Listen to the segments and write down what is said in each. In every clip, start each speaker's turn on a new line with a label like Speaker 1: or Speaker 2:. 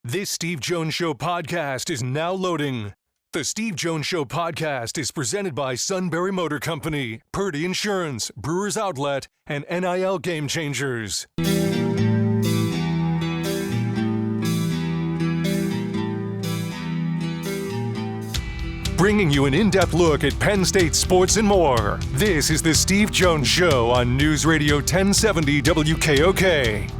Speaker 1: This Steve Jones Show podcast is now loading. The Steve Jones Show podcast is presented by Sunbury Motor Company, Purdy Insurance, Brewers Outlet, and NIL Game Changers. Bringing you an in-depth look at Penn State sports and more. This is the Steve Jones Show on News Radio 1070 WKOK.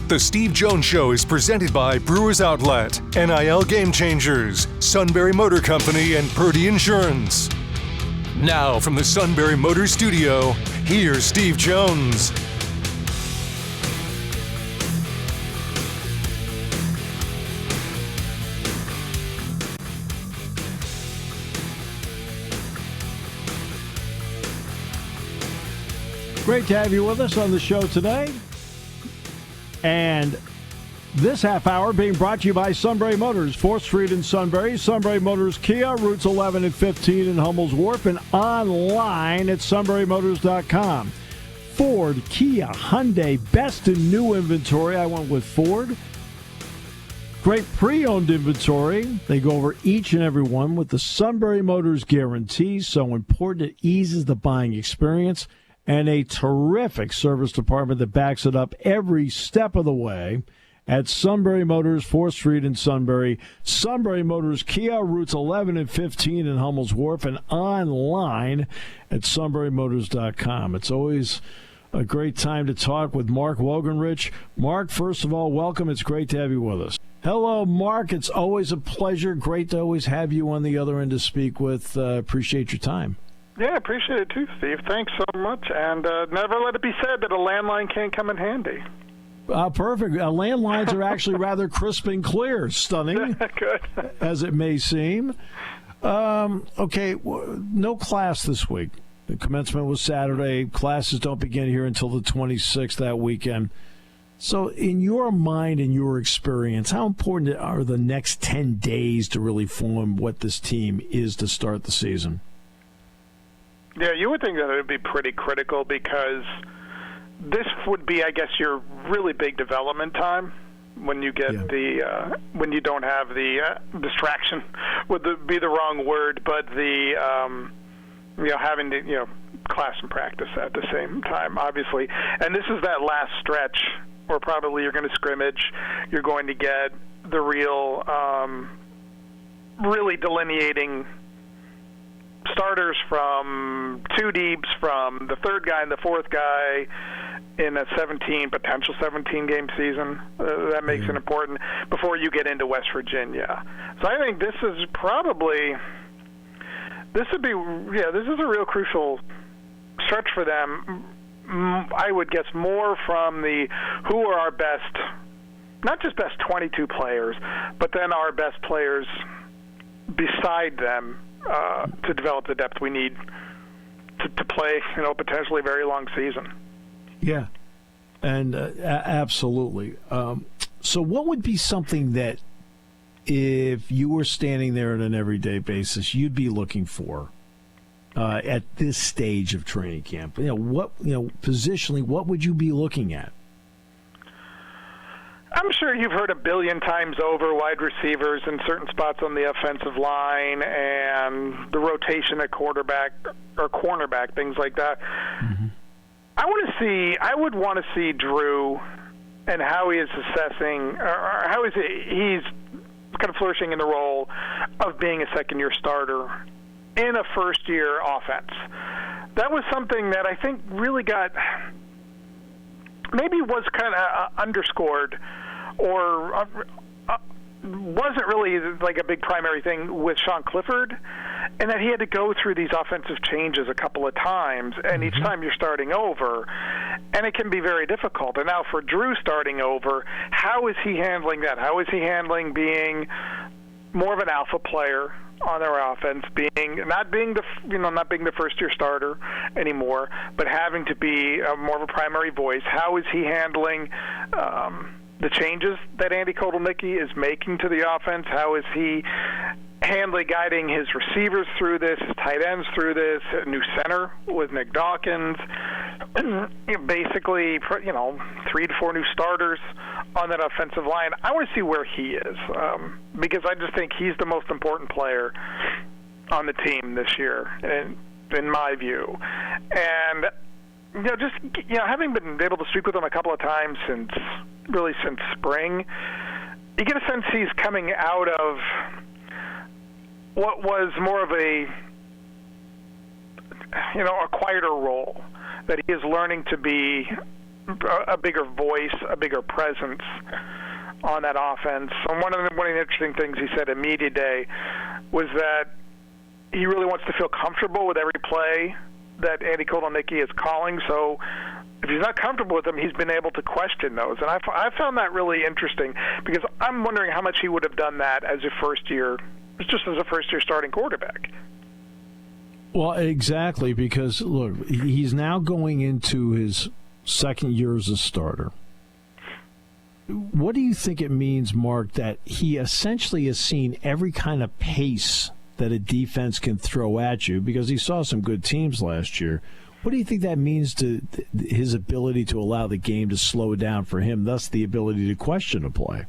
Speaker 1: The Steve Jones Show is presented by Brewers Outlet, NIL Game Changers, Sunbury Motor Company, and Purdy Insurance. Now from the Sunbury Motor Studio, here's Steve Jones.
Speaker 2: Great to have you with us on the show today. And this half hour being brought to you by Sunbury Motors, 4th Street in Sunbury, Sunbury Motors Kia, routes 11 and 15 in Hummel's Wharf, and online at sunburymotors.com. Ford, Kia, Hyundai, best in new inventory. I went with Ford. Great pre-owned inventory. They go over each and every one with the Sunbury Motors guarantee. So important, it eases the buying experience. And a terrific service department that backs it up every step of the way at Sunbury Motors, 4th Street in Sunbury. Sunbury Motors Kia, routes 11 and 15 in Hummel's Wharf, and online at sunburymotors.com. It's always a great time to talk with Mark Wogenrich. Mark, first of all, welcome. It's great to have you with us. Hello, Mark. It's always a pleasure. Great to always have you on the other end to speak with. Appreciate your time.
Speaker 3: Yeah, I appreciate it too, Steve. Thanks so much. And never let it be said that a landline can't come in handy.
Speaker 2: Perfect. Landlines are actually rather crisp and clear. Stunning,
Speaker 3: good.
Speaker 2: As it may seem. Okay, no class this week. The commencement was Saturday. Classes don't begin here until the 26th that weekend. So in your mind and your experience, how important are the next 10 days to really form what this team is to start the season?
Speaker 3: Yeah, you would think that it would be pretty critical because this would be, I guess, your really big development time when you get when you don't have the distraction would be the wrong word, but the having to class and practice at the same time, obviously. And this is that last stretch where probably you're going to scrimmage. You're going to get the real, really delineating starters from two deeps, from the third guy and the fourth guy in a potential 17-game season. That makes it important before you get into West Virginia. So I think this is a real crucial stretch for them. I would guess more from who are our best, not just best 22 players, but then our best players beside them, to develop the depth we need to play, potentially a very long season.
Speaker 2: Yeah, and absolutely. So what would be something that, if you were standing there on an everyday basis, you'd be looking for at this stage of training camp? Positionally, what would you be looking at?
Speaker 3: I'm sure you've heard a billion times over wide receivers in certain spots on the offensive line and the rotation at quarterback or cornerback, things like that. Mm-hmm. I would want to see Drew and how he is assessing, or how he's kind of flourishing in the role of being a second-year starter in a first-year offense. That was something that I think really maybe was kind of underscored, or wasn't really like a big primary thing with Sean Clifford, and that he had to go through these offensive changes a couple of times, and each time you're starting over, and it can be very difficult. And now for Drew starting over, how is he handling that? How is he handling being more of an alpha player on their offense, not being the first year starter anymore, but having to be more of a primary voice? How is he handling the changes that Andy Kotelnicki is making to the offense? How is he guiding his receivers through this, his tight ends through this, a new center with Nick Dawkins? basically, 3 to 4 new starters on that offensive line. I want to see where he is because I just think he's the most important player on the team this year, in my view. And having been able to speak with him a couple of times since spring, you get a sense he's coming out of what was more of a quieter role, that he is learning to be a bigger voice, a bigger presence on that offense. And one of the interesting things he said at Media Day was that he really wants to feel comfortable with every play that Andy Kotelnicki is calling. So if he's not comfortable with them, he's been able to question those. And I found that really interesting because I'm wondering how much he would have done that as a first-year starting quarterback.
Speaker 2: Well, exactly, because, look, he's now going into his second year as a starter. What do you think it means, Mark, that he essentially has seen every kind of pace that a defense can throw at you, because he saw some good teams last year? What do you think that means to his ability to allow the game to slow down for him, thus the ability to question a play?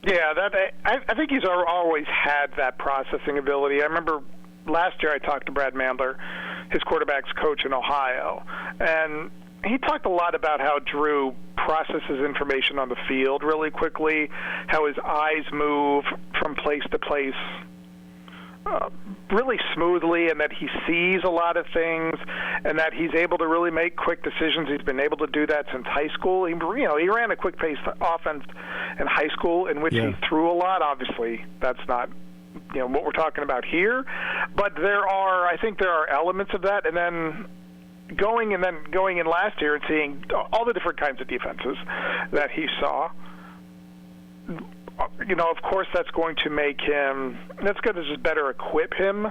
Speaker 3: Yeah, I think he's always had that processing ability. I remember last year I talked to Brad Mandler, his quarterback's coach in Ohio, and he talked a lot about how Drew processes information on the field really quickly, how his eyes move from place to place really smoothly, and that he sees a lot of things, and that he's able to really make quick decisions. He's been able to do that since high school. He ran a quick-paced offense in high school in which he threw a lot. Obviously, that's not what we're talking about here, but I think there are elements of that. And then going in last year and seeing all the different kinds of defenses that he saw, of course that's going to just better equip him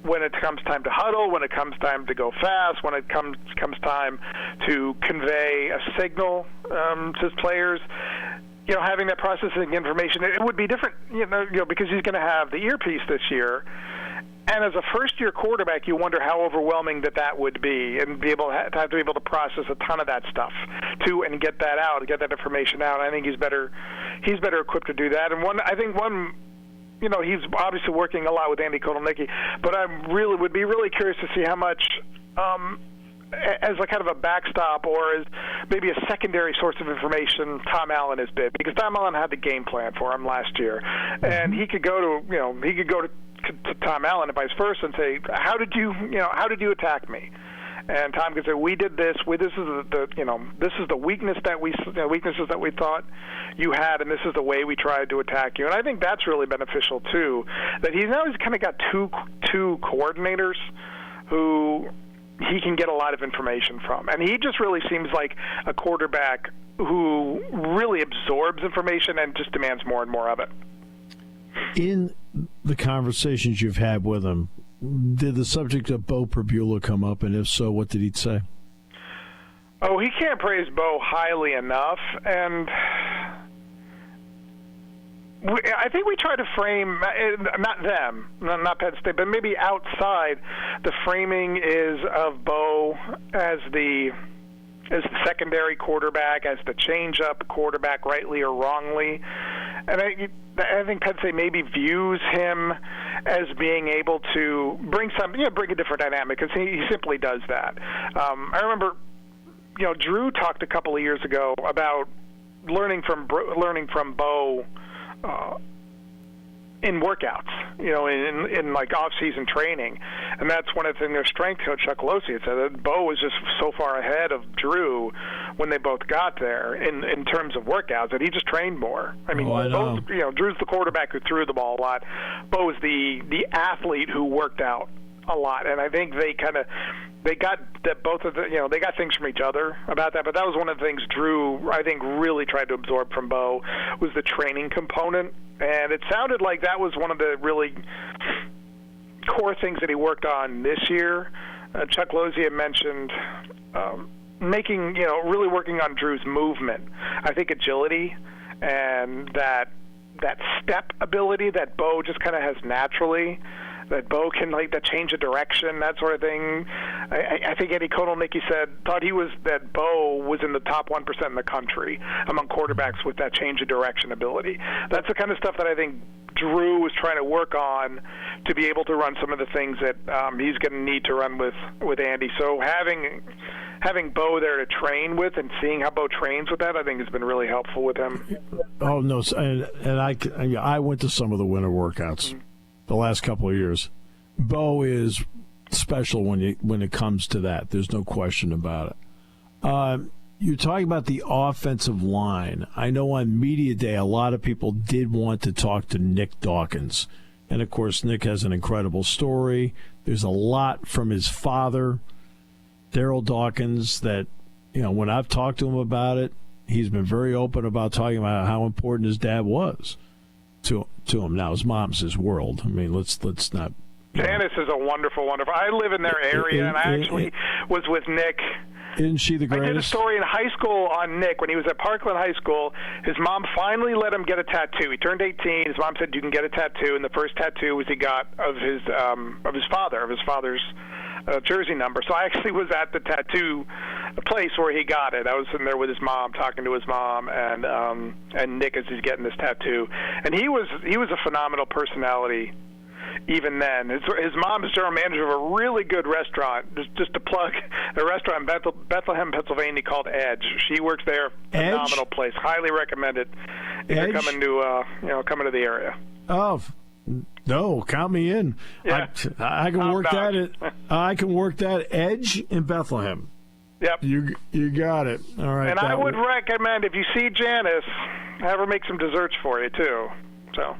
Speaker 3: when it comes time to huddle, when it comes time to go fast, when it comes time to convey a signal to his players. Having that processing information, it would be different, because he's going to have the earpiece this year. And as a first-year quarterback, you wonder how overwhelming that would be, and be able to process a ton of that stuff and get that out, get that information out. I think he's better equipped to do that. And he's obviously working a lot with Andy Kotelnicki, but I would be really curious to see how much, as a kind of a backstop or as maybe a secondary source of information, Tom Allen has been, because Tom Allen had the game plan for him last year, and he could go to Tom Allen and vice versa and say, how did you attack me? And Tom could say, we did this. This is the weaknesses that we thought you had, and this is the way we tried to attack you. And I think that's really beneficial too. That he's kind of got two coordinators who he can get a lot of information from, and he just really seems like a quarterback who really absorbs information and just demands more and more of it.
Speaker 2: In the conversations you've had with him, did the subject of Beau Pribula come up, and if so, what did he say?
Speaker 3: Oh, he can't praise Beau highly enough, and I think we try to frame, not Penn State, but maybe outside, the framing is of Beau as the secondary quarterback, as the change-up quarterback, rightly or wrongly. And I think Penn State maybe views him as being able to bring a different dynamic, because he simply does that. I remember, Drew talked a couple of years ago about learning from Beau in workouts, in like off-season training. And that's one of the things their strength coach, Chuck Losey, had said that Beau was just so far ahead of Drew when they both got there in terms of workouts, that he just trained more. I mean, Drew's the quarterback who threw the ball a lot. Beau was the athlete who worked out a lot. And I think they got that both of they got things from each other about that. But that was one of the things Drew, I think, really tried to absorb from Beau, was the training component. And it sounded like that was one of the really core things that he worked on this year. Chuck Losey had mentioned really working on Drew's movement. I think agility and that step ability that Beau just kind of has naturally. that Beau can that change of direction, that sort of thing. I think Eddie Konelnicki thought that Beau was in the top 1% in the country among quarterbacks with that change of direction ability. That's the kind of stuff that I think Drew was trying to work on to be able to run some of the things that he's going to need to run with Andy. So having Beau there to train with and seeing how Beau trains with that, I think has been really helpful with him.
Speaker 2: Oh no, and I went to some of the winter workouts the last couple of years. Beau is special when it comes to that. There's no question about it. You're talking about the offensive line. I know on Media Day, a lot of people did want to talk to Nick Dawkins. And, of course, Nick has an incredible story. There's a lot from his father, Daryl Dawkins, that, when I've talked to him about it, he's been very open about talking about how important his dad was to him. Now, his mom's his world. I mean, let's not.
Speaker 3: Janice is a wonderful, wonderful. I live in their area, and I actually was with Nick.
Speaker 2: Isn't she the greatest?
Speaker 3: I did a story in high school on Nick when he was at Parkland High School. His mom finally let him get a tattoo. He turned 18. His mom said, "You can get a tattoo," and the first tattoo he got of his father's jersey number. So I actually was at the tattoo place where he got it. I was sitting there with his mom, talking to his mom, and Nick as he's getting this tattoo. And he was a phenomenal personality. Even then, his mom is general manager of a really good restaurant. Just to plug a restaurant in Bethlehem, Pennsylvania called Edge. She works there. Phenomenal place. Highly recommend it if you're coming to the area.
Speaker 2: Oh no, count me in.
Speaker 3: Yeah.
Speaker 2: I can work that. I can work that. Edge in Bethlehem.
Speaker 3: Yep.
Speaker 2: You got it. All right.
Speaker 3: And I would recommend if you see Janice, have her make some desserts for you too. So.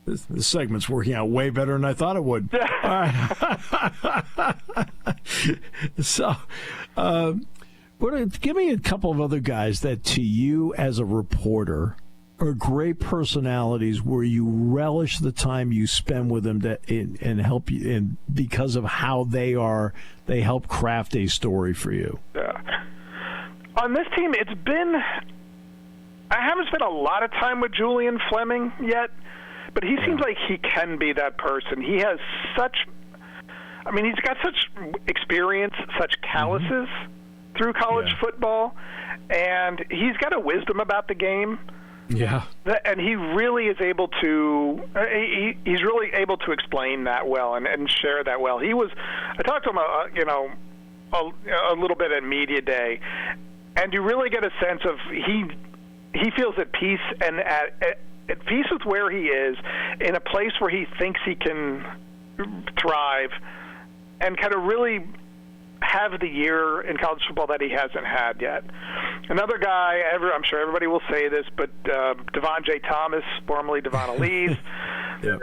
Speaker 2: This segment's working out way better than I thought it would. All right. So, give me a couple of other guys that to you as a reporter are great personalities where you relish the time you spend with them and help you, and because of how they help craft a story for you.
Speaker 3: Yeah. On this team, I haven't spent a lot of time with Julian Fleming yet, but he seems like he can be that person. He has he's got such experience, such calluses through college football, and he's got a wisdom about the game.
Speaker 2: Yeah.
Speaker 3: And he really is able to he's really able to explain that well and share that well. I talked to him a little bit at Media Day, and you really get a sense of he feels at peace and at peace with where he is, in a place where he thinks he can thrive and kind of really have the year in college football that he hasn't had yet. Another guy, I'm sure everybody will say this, but Devon J. Thomas, formerly Devon Elise,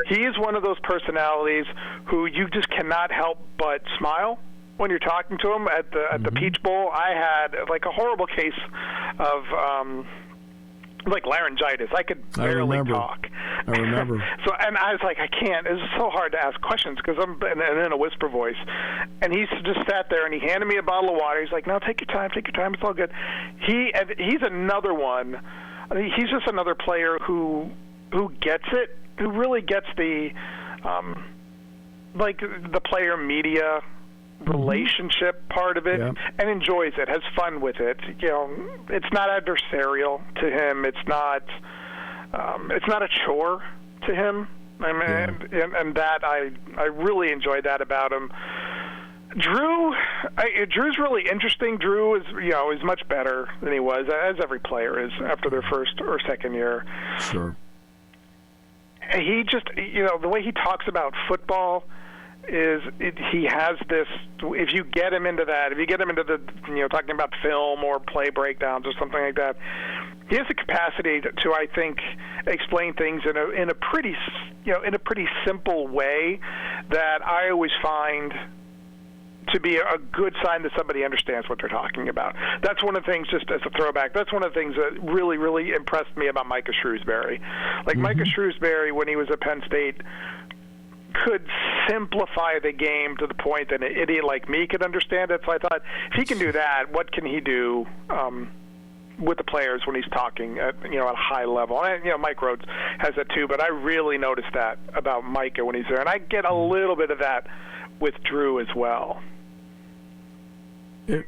Speaker 3: he is one of those personalities who you just cannot help but smile when you're talking to him at the Peach Bowl. I had a horrible case of laryngitis. I could barely talk.
Speaker 2: I remember.
Speaker 3: So, and I was like, I can't. It was so hard to ask questions because I'm in a whisper voice. And he just sat there and he handed me a bottle of water. He's like, "No, take your time. It's all good." He's another one. He's just another player who gets it, who really gets the the player media relationship part of it, and enjoys it, has fun with it. It's not adversarial to him. It's not a chore to him. And that I really enjoyed that about him. Drew's really interesting. Drew is much better than he was, as every player is after their first or second year.
Speaker 2: Sure.
Speaker 3: He just the way he talks about football. He has this. If you get him into that, if you get him into the talking about film or play breakdowns or something like that, he has the capacity to I think explain things in a pretty simple way that I always find to be a good sign that somebody understands what they're talking about. That's one of the things, just as a throwback, that's one of the things that really, really impressed me about Micah Shrewsbury. Micah Shrewsbury, when he was at Penn State, could simplify the game to the point that an idiot like me could understand it. So I thought, if he can do that, what can he do with the players when he's talking at a high level. And, Mike Rhodes has that too, but I really noticed that about Micah when he's there, and I get a little bit of that with Drew as well.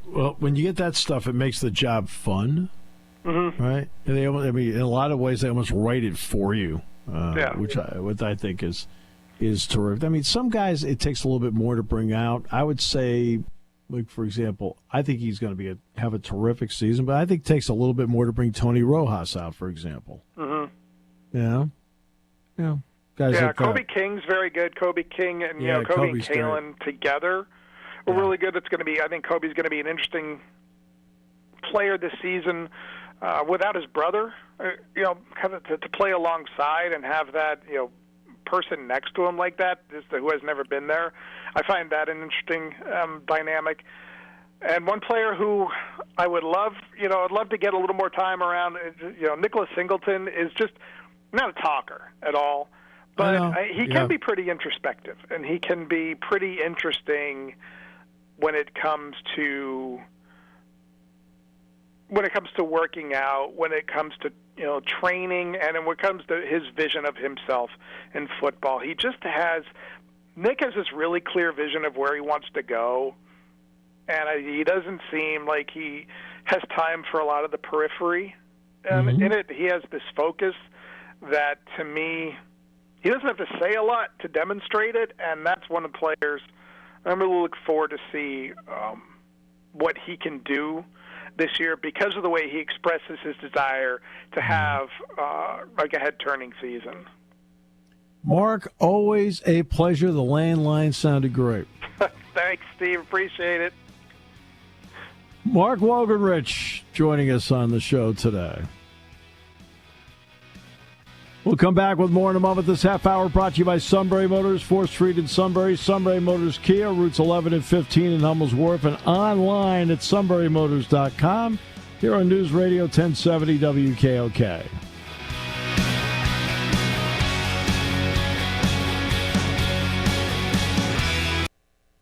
Speaker 2: Well, when you get that stuff, it makes the job fun, right? And in a lot of ways, they almost write it for you, which I think is terrific. I mean, some guys it takes a little bit more to bring out. I would say, like for example, I think he's going to have a terrific season, but I think it takes a little bit more to bring Tony Rojas out, for example. Yeah. Guys like
Speaker 3: Kobe King's very good. Kobe King and Kobe and Kalen together are really good. I think Kobe's going to be an interesting player this season without his brother. Kind of to play alongside and have that person next to him like that who has never been there. I find that an interesting dynamic. And one player who I would love, I'd love to get a little more time around. Nicholas Singleton is just not a talker at all, but he can be pretty introspective, and he can be pretty interesting when it comes to working out, when it comes to training, and when it comes to his vision of himself in football. Nick has this really clear vision of where he wants to go, and he doesn't seem like he has time for a lot of the periphery. In it, he has this focus that, to me, he doesn't have to say a lot to demonstrate it, and that's one of the players I'm really looking forward to see what he can do this year because of the way he expresses his desire to have a head-turning season.
Speaker 2: Mark, always a pleasure. The landline sounded great.
Speaker 3: Thanks, Steve. Appreciate it.
Speaker 2: Mark Wogenrich joining us on the show today. We'll come back with more in a moment. This half hour brought to you by Sunbury Motors, 4th Street in Sunbury. Sunbury Motors Kia, routes 11 and 15 in Hummel's Wharf, and online at sunburymotors.com. Here on News Radio 1070 WKOK.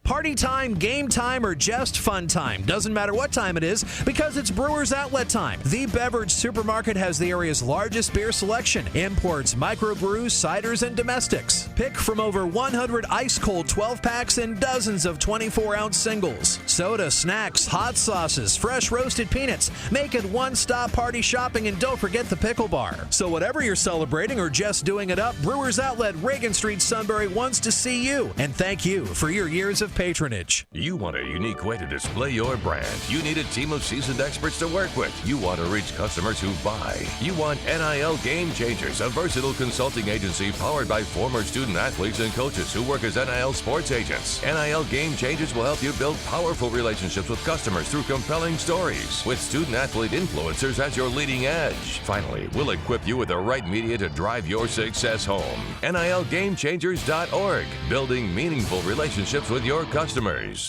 Speaker 4: Party time, game time, or just fun time. Doesn't matter what time it is because it's Brewers Outlet time. The beverage supermarket has the area's largest beer selection. Imports, microbrews, ciders, and domestics. Pick from over 100 ice-cold 12-packs and dozens of 24-ounce singles. Soda, snacks, hot sauces, fresh roasted peanuts. Make it one-stop party shopping, and don't forget the pickle bar. So whatever you're celebrating or just doing it up, Brewers Outlet, Reagan Street, Sunbury wants to see you. And thank you for your years of patronage.
Speaker 5: You want a unique way to display your brand. You need a team of seasoned experts to work with. You want to reach customers who buy. You want NIL Game Changers, a versatile consulting agency powered by former student athletes and coaches who work as NIL sports agents. NIL Game Changers will help you build powerful relationships with customers through compelling stories, with student athlete influencers as your leading edge. Finally, we'll equip you with the right media to drive your success home. NILGameChangers.org, building meaningful relationships with your customers.